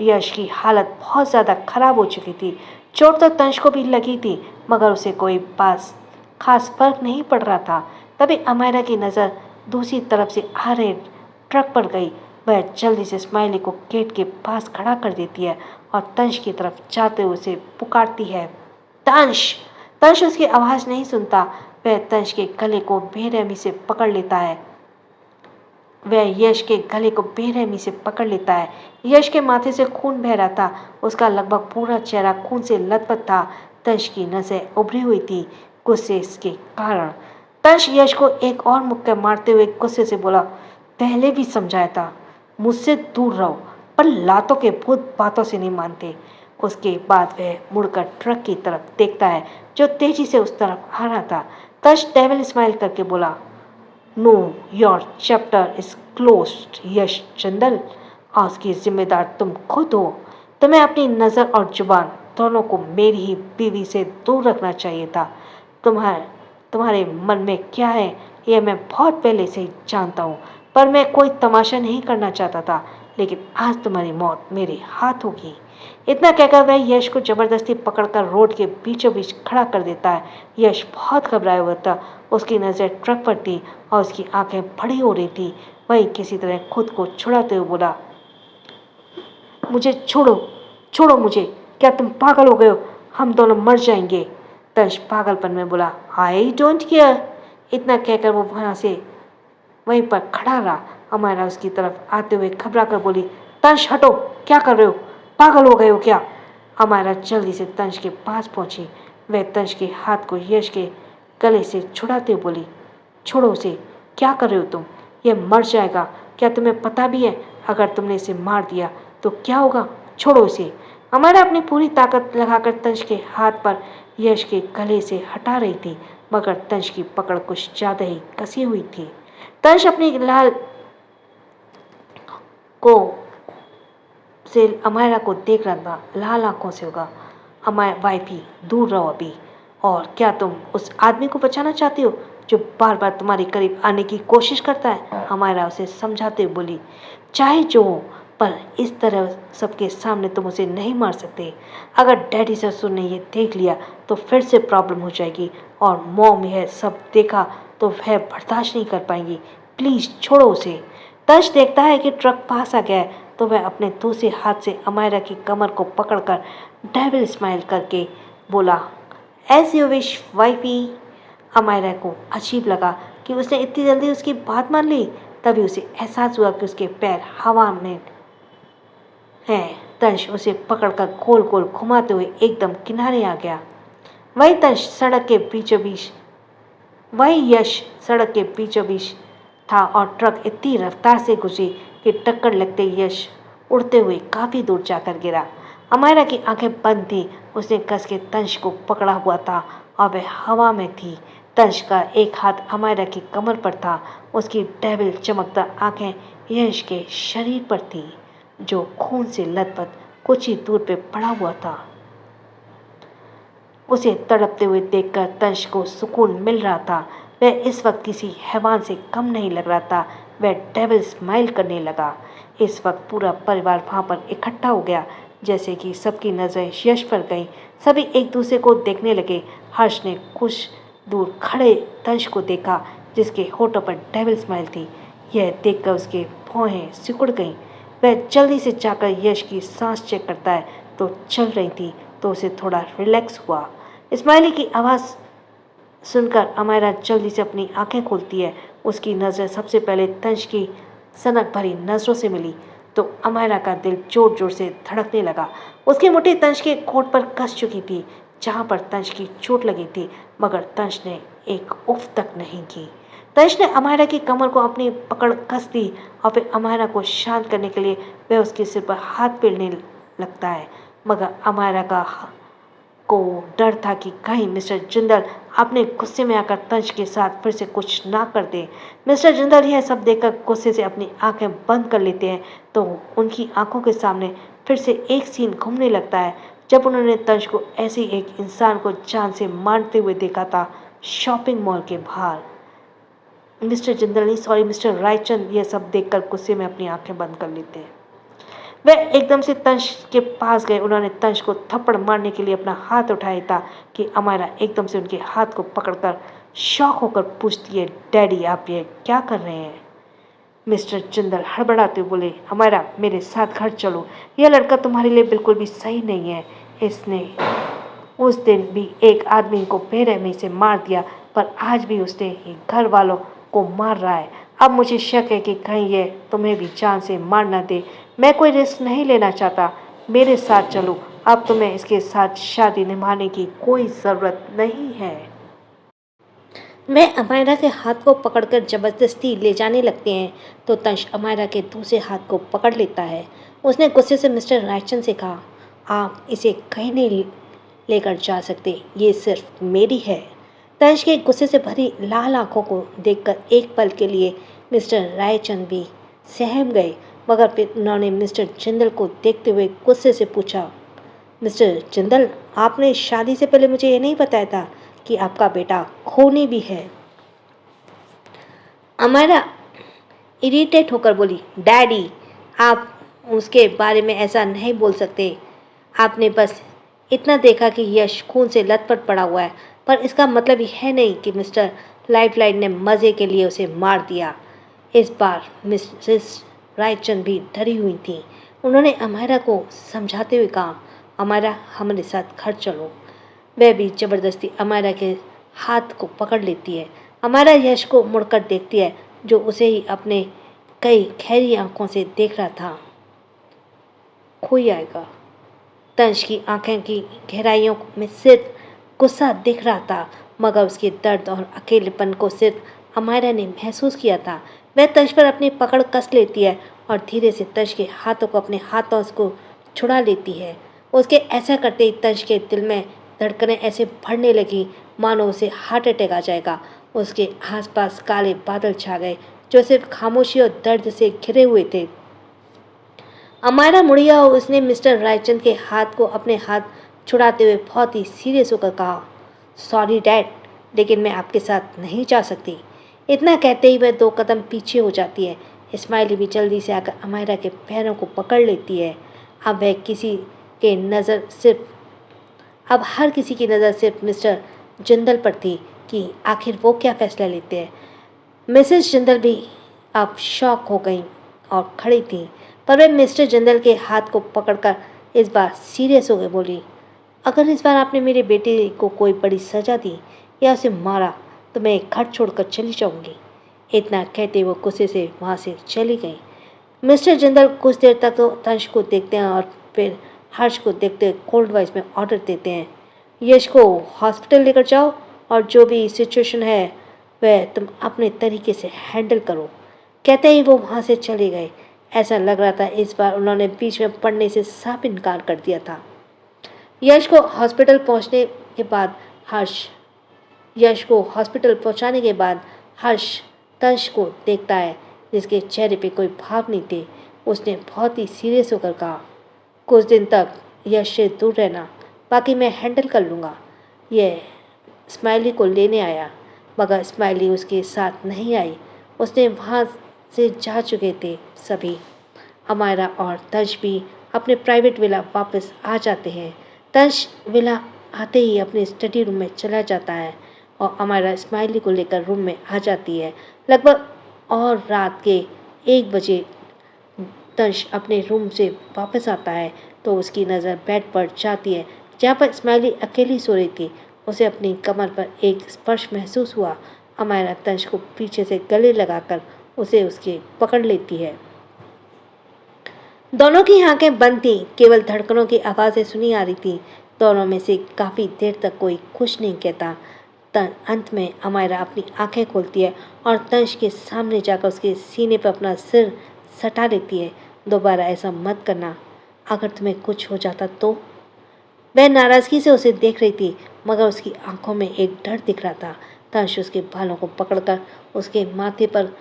Speaker 1: यश की हालत बहुत ज़्यादा खराब हो चुकी थी। चोट तो तंश को भी लगी थी, मगर उसे कोई खास फर्क नहीं पड़ रहा था। तभी अमायरा की नज़र दूसरी तरफ से आ रहे ट्रक पर गई। वह जल्दी से स्माइली को गेट के पास खड़ा कर देती है और तंश की तरफ जाते हुए उसे पुकारती है, तंश। तंश उसकी आवाज़ नहीं सुनता। वह तंश के गले को बेरहमी से पकड़ लेता है। यश के माथे से खून बह रहा था। उसका लगभग पूरा चेहरा खून से लथपथ था। तंश की नसें उभरी हुई थी गुस्से के कारण। तंश यश को एक और मुक्का मारते हुए गुस्से से बोला, पहले भी समझाया था, मुझसे दूर रहो, पर लातों के भूत बातों से नहीं मानते। उसके बाद वह मुड़कर ट्रक की तरफ देखता है जो तेजी से उस तरफ आ रहा था। तंश डेविल स्माइल करके बोला, no, your chapter is closed Yash Jindal. आज की जिम्मेदार तुम खुद हो। तुम्हें अपनी नज़र और जुबान दोनों को मेरी ही बीवी से दूर रखना चाहिए था। तुम्हारे मन में क्या है यह मैं बहुत पहले से ही जानता हूँ, पर मैं कोई तमाशा नहीं करना चाहता था, लेकिन आज तुम्हारी मौत मेरे हाथ होगी। इतना कहकर वह यश को जबरदस्ती पकड़कर रोड के बीचों बीच खड़ा कर देता है। यश बहुत घबराया हुआ था। उसकी नज़र ट्रक पर थी और उसकी आंखें बड़ी हो रही थी। वही किसी तरह खुद को छुड़ाते हुए बोला, मुझे छोड़ो, छोड़ो मुझे, क्या तुम पागल हो गए हो, हम दोनों मर जाएंगे। तंश पागलपन में बोला, आई डोंट केयर। इतना कहकर वो वहाँ से वहीं पर खड़ा रहा। अमायरा उसकी तरफ आते हुए घबरा कर बोली, तंश हटो, क्या कर रहे हो, पागल हो गए हो क्या। अमायरा जल्दी से तंश के पास पहुंची। वह तंश के हाथ को यश के गले से छुड़ाते हुए बोली, छोड़ो उसे, क्या कर रहे हो तुम, यह मर जाएगा, क्या तुम्हें पता भी है अगर तुमने इसे मार दिया तो क्या होगा, छोड़ो इसे। अमायरा अपनी पूरी ताकत लगाकर तंश के हाथ पर यश के गले से हटा रही थी, मगर तंश की पकड़ कुछ ज़्यादा ही कसी हुई थी। तंश अपनी लाल को से अमायरा को देख रहा था लाल आंखों से। होगा अमाय वाइफी, दूर रहो अभी। और क्या तुम उस आदमी को बचाना चाहती हो जो बार बार तुम्हारे करीब आने की कोशिश करता है? अमायरा उसे समझाते हुए बोली, चाहे जो हो, पर इस तरह सबके सामने तुम उसे नहीं मार सकते। अगर डैडी ससुर ने ये देख लिया तो फिर से प्रॉब्लम हो जाएगी, और मॉम यह सब देखा तो वह बर्दाश्त नहीं कर पाएंगी। प्लीज़ छोड़ो उसे। तंश देखता है कि ट्रक पास आ गया है तो वह अपने दूसरे हाथ से अमायरा की कमर को पकड़कर डेविल स्माइल करके बोला, as you wish wifey. Amaira को अजीब लगा कि उसने इतनी जल्दी उसकी बात मान ली। तभी उसे एहसास हुआ कि उसके पैर हवा में हैं। तंश उसे पकड़कर गोल गोल घुमाते हुए एकदम किनारे आ गया। वही तंश सड़क के बीचों बीच वही यश सड़क के बीचों बीच था और ट्रक इतनी रफ्तार से गुजरी कि टक्कर लगते यश उड़ते हुए काफ़ी दूर जाकर गिरा। अमायरा की आंखें बंद थी। उसने कस के तंश को पकड़ा हुआ था और वह हवा में थी। तंश का एक हाथ अमायरा की कमर पर था। उसकी डेविल चमकता आंखें यश के शरीर पर थी जो खून से लथपथ कुछ ही दूर पे पड़ा हुआ था। उसे तड़पते हुए देखकर तंश को सुकून मिल रहा था। वह इस वक्त किसी हैवान से कम नहीं लग रहा था। वह डेविल स्माइल करने लगा। इस वक्त पूरा परिवार वहाँ पर इकट्ठा हो गया। जैसे कि सबकी नज़रें यश पर गई, सभी एक दूसरे को देखने लगे। हर्ष ने कुछ दूर खड़े तंश को देखा जिसके होठों पर डेविल स्माइल थी। यह देखकर उसके भौहें सिकुड़ गईं। वह जल्दी से जाकर यश की सांस चेक करता है तो चल रही थी, तो उसे थोड़ा रिलैक्स हुआ। स्माइली की आवाज़ सुनकर अमायरा जल्दी से अपनी आंखें खोलती है। उसकी नज़र सबसे पहले तंश की सनक भरी नज़रों से मिली तो अमायरा का दिल जोर जोर से धड़कने लगा। उसकी मुट्ठी तंश के कोट पर कस चुकी थी जहाँ पर तंश की चोट लगी थी, मगर तंश ने एक उफ तक नहीं की। तंश ने अमायरा की कमर को अपनी पकड़ कस दी और फिर अमायरा को शांत करने के लिए वह उसके सिर पर हाथ फेरने लगता है, मगर अमायरा को डर था कि कहीं मिस्टर जिंदल अपने गुस्से में आकर तंश के साथ फिर से कुछ ना कर दे। मिस्टर जिंदल यह सब देखकर गुस्से से अपनी आंखें बंद कर लेते हैं तो उनकी आंखों के सामने फिर से एक सीन घूमने लगता है जब उन्होंने तंश को ऐसे एक इंसान को जान से मारते हुए देखा था शॉपिंग मॉल के बाहर। मिस्टर जिंदल नहीं, सॉरी, मिस्टर रायचंद यह सब देखकर गुस्से में अपनी आंखें बंद कर लेते हैं। वह एकदम से तंश के पास गए। उन्होंने तंश को थप्पड़ मारने के लिए अपना हाथ उठाया था कि अमायरा एकदम से उनके हाथ को पकड़कर शॉक होकर पूछती है, डैडी आप ये क्या कर रहे हैं? मिस्टर जिंदल हड़बड़ाते हुए बोले, अमायरा मेरे साथ घर चलो, यह लड़का तुम्हारे लिए बिल्कुल भी सही नहीं है। इसने उस दिन भी एक आदमी को बेरहमी से मार दिया, पर आज भी उसने ही घर वालों को मार रहा है। अब मुझे शक है कि कहीं ये तुम्हें भी जान से मार ना दे। मैं कोई रिस्क नहीं लेना चाहता, मेरे साथ चलो। अब तुम्हें इसके साथ शादी निभाने की कोई ज़रूरत नहीं है। वह अमायरा के हाथ को पकड़कर जबरदस्ती ले जाने लगते हैं तो तंश अमायरा के दूसरे हाथ को पकड़ लेता है। उसने गुस्से से मिस्टर रायचंद से कहा, आप इसे कहीं नहीं लेकर जा सकते, ये सिर्फ मेरी है। तंश के गुस्से से भरी लाल आंखों को देखकर एक पल के लिए मिस्टर रायचंद भी सहम गए, मगर फिर उन्होंने मिस्टर जिंदल को देखते हुए गुस्से से पूछा, मिस्टर जिंदल आपने शादी से पहले मुझे ये नहीं बताया था कि आपका बेटा खूनी भी है? अमायरा इरिटेट होकर बोली, डैडी आप उसके बारे में ऐसा नहीं बोल सकते। आपने बस इतना देखा कि यश खून से लथपथ पड़ा हुआ है, पर इसका मतलब यह नहीं कि मिस्टर लाइफलाइन ने मज़े के लिए उसे मार दिया। इस बार मिसेस रायचंद भी डरी हुई थी। उन्होंने अमायरा को समझाते हुए कहा, अमायरा हमारे साथ घर चलो। वह भी ज़बरदस्ती अमायरा के हाथ को पकड़ लेती है। अमायरा यश को मुड़कर देखती है जो उसे ही अपने कई गहरी आंखों से देख रहा था। खोई आएगा। तंश की आंखें की गहराइयों में सिर्फ गुस्सा दिख रहा था, मगर उसके दर्द और अकेलेपन को सिर्फ अमायरा ने महसूस किया था। वह तंश पर अपनी पकड़ कस लेती है और धीरे से तंश के हाथों को अपने हाथों को छुड़ा लेती है। उसके ऐसा करते ही तंश के दिल में धड़कनें ऐसे बढ़ने लगी मानो उसे हार्ट अटैक आ जाएगा। उसके आसपास काले बादल छा गए जो सिर्फ खामोशी और दर्द से घिरे हुए थे। अमायरा मुड़ी और उसने मिस्टर रायचंद के हाथ को अपने हाथ छुड़ाते हुए बहुत ही सीरियस होकर कहा, सॉरी डैड, लेकिन मैं आपके साथ नहीं जा सकती। इतना कहते ही वह 2 कदम पीछे हो जाती है। स्माइली भी जल्दी से आकर अमायरा के पैरों को पकड़ लेती है। अब वह किसी के नज़र सिर्फ अब हर किसी की नज़र सिर्फ मिस्टर जिंदल पर थी कि आखिर वो क्या फैसला लेते हैं। मिसेस जिंदल भी अब शॉक हो गई और खड़ी थी, पर वह मिस्टर जिंदल के हाथ को पकड़कर इस बार सीरियस हो गई, बोली, अगर इस बार आपने मेरे बेटे को कोई बड़ी सज़ा दी या उसे मारा तो मैं घर छोड़कर चली जाऊंगी। इतना कहते वो गुस्से से वहाँ से चली गई। मिस्टर जिंदल कुछ देर तक तो तंश को देखते हैं और फिर हर्ष को देखते हुए कोल्ड वॉइस में ऑर्डर देते हैं, यश को हॉस्पिटल लेकर जाओ और जो भी सिचुएशन है वह तुम अपने तरीके से हैंडल करो। कहते ही वो वहाँ से चले गए। ऐसा लग रहा था इस बार उन्होंने बीच में पढ़ने से साफ इनकार कर दिया था। यश को हॉस्पिटल पहुँचने के बाद यश को हॉस्पिटल पहुँचाने के बाद हर्ष तंश को देखता है, जिसके चेहरे पे कोई भाव नहीं थे। उसने बहुत ही सीरियस होकर कहा, कुछ दिन तक यश से दूर रहना, बाकी मैं हैंडल कर लूँगा। यह स्माइली को लेने आया, मगर स्माइली उसके साथ नहीं आई। उसने वहाँ से जा चुके थे सभी। अमायरा और तंश भी अपने प्राइवेट विला वापस आ जाते हैं। तंश विला आते ही अपने स्टडी रूम में चला जाता है और अमायरा स्माइली को लेकर रूम में आ जाती है। लगभग और रात के 1 बजे तंश अपने रूम से वापस आता है तो उसकी नज़र बेड पर जाती है जहाँ पर स्माइली अकेली सो रही थी। उसे अपनी कमर पर एक स्पर्श महसूस हुआ। अमायरा तंश को पीछे से गले लगाकर उसे उसके पकड़ लेती है। दोनों की आंखें बंद थीं, केवल धड़कनों की आवाज़ें सुनी आ रही थी। दोनों में से काफ़ी देर तक कोई कुछ नहीं कहता। अंत में अमायरा अपनी आंखें खोलती है और तंश के सामने जाकर उसके सीने पर अपना सिर सटा लेती है। दोबारा ऐसा मत करना, अगर तुम्हें कुछ हो जाता तो। वह नाराज़गी से उसे देख रही थी, मगर उसकी आंखों में एक डर दिख रहा था। तंश उसके बालों को पकड़कर उसके माथे पर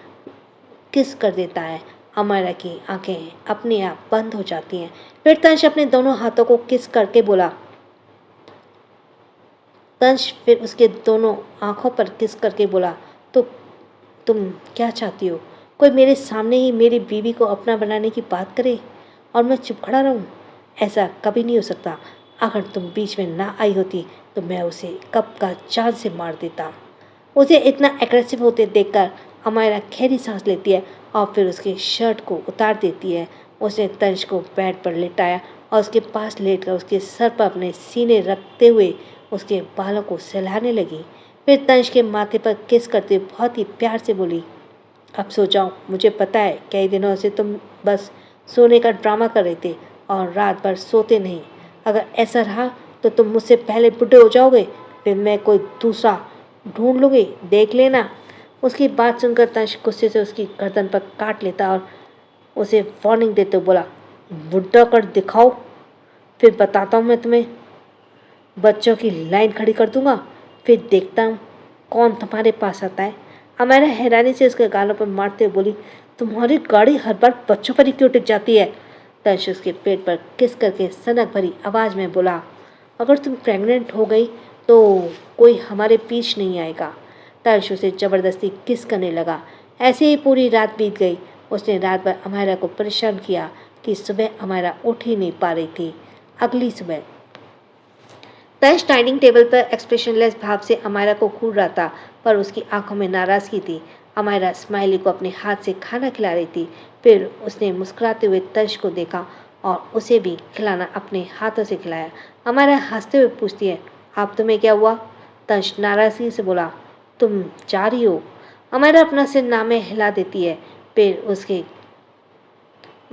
Speaker 1: किस कर देता है। अमायरा की आंखें अपने आप बंद हो जाती हैं। फिर तंश अपने दोनों हाथों को किस करके बोला, तंश फिर उसके दोनों आंखों पर किस करके बोला, तो तुम क्या चाहती हो? कोई मेरे सामने ही मेरी बीवी को अपना बनाने की बात करे और मैं चुप खड़ा रहूं? ऐसा कभी नहीं हो सकता। अगर तुम बीच में ना आई होती तो मैं उसे कब का जान से मार देता। उसे इतना एग्रेसिव होते देखकर अमायरा गहरी सांस लेती है और फिर उसके शर्ट को उतार देती है। उसने तंश को बेड पर लेटाया और उसके पास लेटकर उसके सर पर अपने सीने रखते हुए उसके बालों को सहलाने लगी। फिर तंश के माथे पर किस करते बहुत ही प्यार से बोली, अब सो जाओ। मुझे पता है कई दिनों से तुम बस सोने का ड्रामा कर रहे थे और रात भर सोते नहीं। अगर ऐसा रहा तो तुम मुझसे पहले बुढ़े हो जाओगे, फिर मैं कोई दूसरा ढूंढ लूँगी, देख लेना। उसकी बात सुनकर तंश गुस्से से उसकी गर्दन पर काट लेता और उसे वार्निंग देते बोला, बुढ़ा कर दिखाओ, फिर बताता हूँ मैं तुम्हें। बच्चों की लाइन खड़ी कर दूंगा, फिर देखता हूँ कौन तुम्हारे पास आता है। अमायरा हैरानी से उसके गालों पर मारते हुए बोली, तुम्हारी गाड़ी हर बार बच्चों पर ही क्यों टिक जाती है? तंश उसके पेट पर किस करके सनक भरी आवाज़ में बोला, अगर तुम प्रेग्नेंट हो गई तो कोई हमारे पीछे नहीं आएगा। तंश उसे ज़बरदस्ती किस करने लगा। ऐसे ही पूरी रात बीत गई। उसने रात भर अमायरा को परेशान किया कि सुबह अमायरा उठ ही नहीं पा रही थी। अगली सुबह तंश डाइनिंग टेबल पर एक्सप्रेशनलेस भाव से अमायरा को घूर रहा था, पर उसकी आंखों में नाराज़गी थी। अमायरा स्माइली को अपने हाथ से खाना खिला रही थी। फिर उसने मुस्कुराते हुए तंश को देखा और उसे भी खिलाना अपने हाथों से खिलाया। अमायरा हंसते हुए पूछती है, अब तुम्हें क्या हुआ? तंश नाराज़गी से बोला, तुम जा रही हो? अमायरा अपना सिर नामे हिला देती है। फिर उसके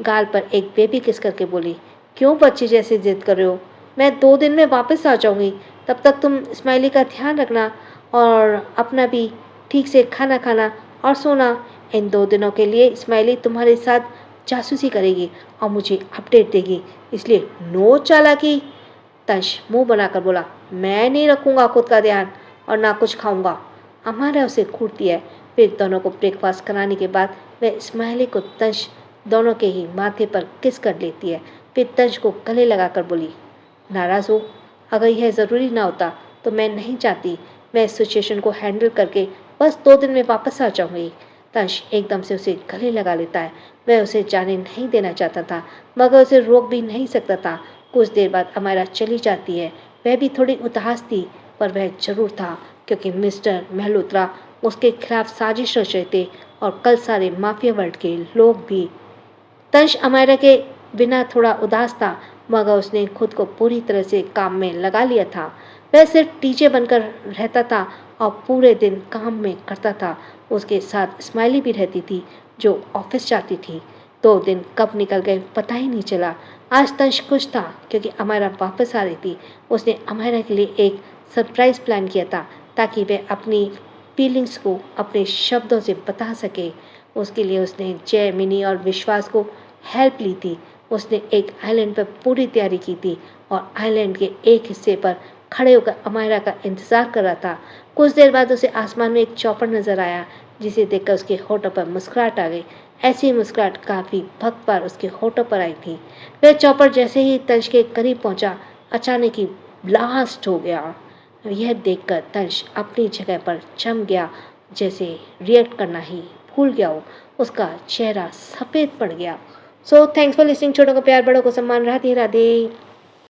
Speaker 1: गाल पर एक बेबी किस करके बोली, क्यों बच्चे जैसे जिद कर रहे हो? मैं 2 दिन में वापस आ जाऊंगी। तब तक तुम स्माइली का ध्यान रखना और अपना भी ठीक से खाना खाना और सोना। इन 2 दिनों के लिए स्माइली तुम्हारे साथ जासूसी करेगी और मुझे अपडेट देगी, इसलिए नो चालाकी। तंश मुंह बनाकर बोला, मैं नहीं रखूँगा खुद का ध्यान और ना कुछ खाऊंगा। अमायरा उसे घूरती है। फिर दोनों को ब्रेकफास्ट कराने के बाद वह स्माइली को तंश दोनों के ही माथे पर किस कर लेती है। फिर तंज को गले लगाकर बोली, नाराज़ हो? अगर यह ज़रूरी ना होता तो मैं नहीं चाहती। मैं इस सिचुएशन को हैंडल करके बस 2 दिन में वापस आ जाऊंगी। तंज एकदम से उसे गले लगा लेता है। वह उसे जाने नहीं देना चाहता था, मगर उसे रोक भी नहीं सकता था। कुछ देर बाद अमायरा चली जाती है। वह भी थोड़ी उदास थी, पर वह जरूर था, क्योंकि मिस्टर मल्होत्रा उसके खिलाफ साजिश रच रहे थे और कल सारे माफिया वर्ल्ड के लोग भी। तंज अमायरा के बिना थोड़ा उदास था, मगर उसने खुद को पूरी तरह से काम में लगा लिया था। वह सिर्फ टीचर बनकर रहता था और पूरे दिन काम में करता था। उसके साथ स्माइली भी रहती थी, जो ऑफिस जाती थी। 2 दिन कब निकल गए पता ही नहीं चला। आज तंज खुश था, क्योंकि अमायरा वापस आ रही थी। उसने अमायरा के लिए एक सरप्राइज प्लान किया था, ताकि वह अपनी फीलिंग्स को अपने शब्दों से बता सके। उसके लिए उसने जय, मिनी और विश्वास को हेल्प ली थी। उसने एक आइलैंड पर पूरी तैयारी की थी और आइलैंड के एक हिस्से पर खड़े होकर अमायरा का इंतज़ार कर रहा था। कुछ देर बाद उसे आसमान में एक चॉपर नज़र आया, जिसे देखकर उसके होठों पर मुस्कुराहट आ गई। ऐसी मुस्कुराहट काफ़ी वक्त पर उसके होठों पर आई थी। वह चॉपर जैसे ही तंज के करीब पहुंचा, अचानक ही ब्लास्ट हो गया। यह देखकर तंज अपनी जगह पर जम गया, जैसे रिएक्ट करना ही भूल गया हो। उसका चेहरा सफ़ेद पड़ गया। So thanks for listening. छोटों को प्यार, बड़ों को सम्मान। राधे राधे।